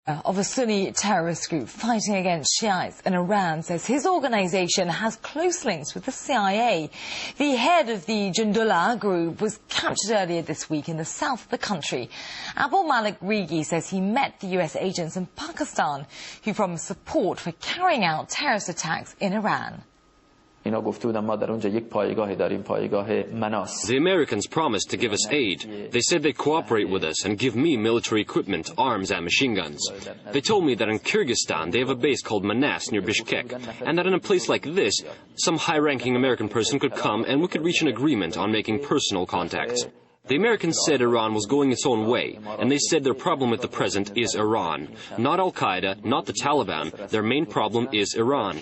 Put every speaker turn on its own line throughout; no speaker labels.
Of a Sunni terrorist group fighting against Shiites in Iran says his organisation has close links with the CIA. The head of the Jundullah group was captured earlier this week in the south of the country. Abol-malik Rigi says he met the US agents in Pakistan who promised support for carrying out terrorist attacks in Iran.
The
Americans promised to give us aid. They said they'd cooperate with us and give me military equipment, arms and machine guns. They told me that in Kyrgyzstan they have a base called Manas near Bishkek, and that in a place like this, some high-ranking American person could come and we could reach an agreement on making personal contacts. The Americans said Iran was going its own way, and they said their problem at the present is Iran. Not Al-Qaeda, not the Taliban. Their main problem is Iran.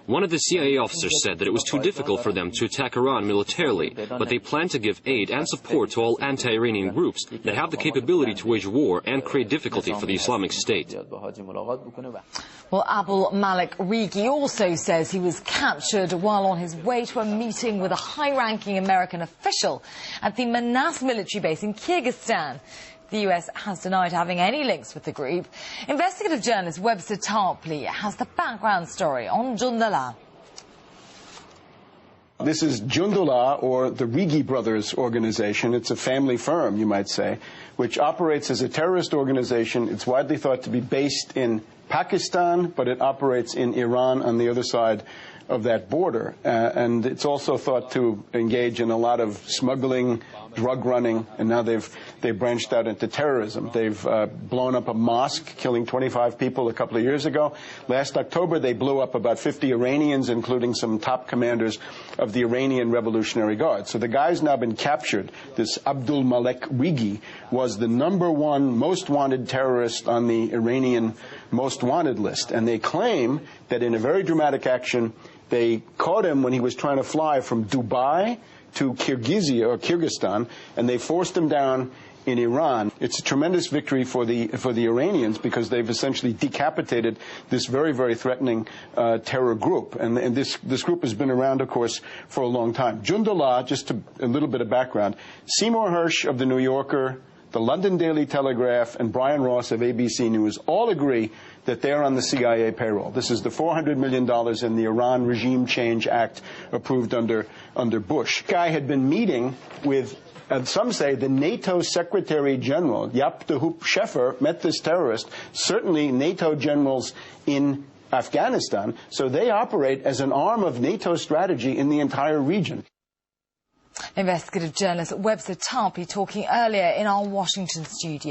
One of the CIA officers said that it was too difficult for them to attack Iran militarily, but they plan to give aid and support to all anti-Iranian groups that have the capability to wage war and create difficulty for the Islamic State.
Well, Abol-malik Rigi also says he was captured while on his way to a meeting with a high-ranking American official at the Manas military base in Kyrgyzstan. The US has denied having any links with the group. Investigative journalist Webster Tarpley has the background story on Jundullah.
This is Jundullah, or the Rigi brothers organization. It's a family firm, you might say, which operates as a terrorist organization. It's widely thought to be based in Pakistan, but it operates in Iran on the other side of that border. And it's also thought to engage in a lot of smuggling, drug running, and now they've branched out into terrorism. They've blown up a mosque, killing 25 people a couple of years ago. Last October, they blew up about 50 Iranians, including some top commanders of the Iranian Revolutionary Guard. So the guy's now been captured. This Abol-malik Rigi was the #1 most wanted terrorist on the Iranian most wanted list. And they claim that in a very dramatic action, they caught him when he was trying to fly from Dubai to Kyrgyzstan, and they forced him down in Iran. It's a tremendous victory for the Iranians, because they've essentially decapitated this very, very threatening terror group. And this group has been around, of course, for a long time. Jundullah, just a little bit of background, Seymour Hersh of The New Yorker, the London Daily Telegraph, and Brian Ross of ABC News all agree that they're on the CIA payroll. This is the $400 million in the Iran Regime Change Act approved under Bush. The guy had been meeting with, some say, the NATO Secretary General, Jaap de Hoop Scheffer, met this terrorist, certainly NATO generals in Afghanistan, so they operate as an arm of NATO strategy in the entire region.
Investigative journalist Webster Tarpley talking earlier in our Washington studio.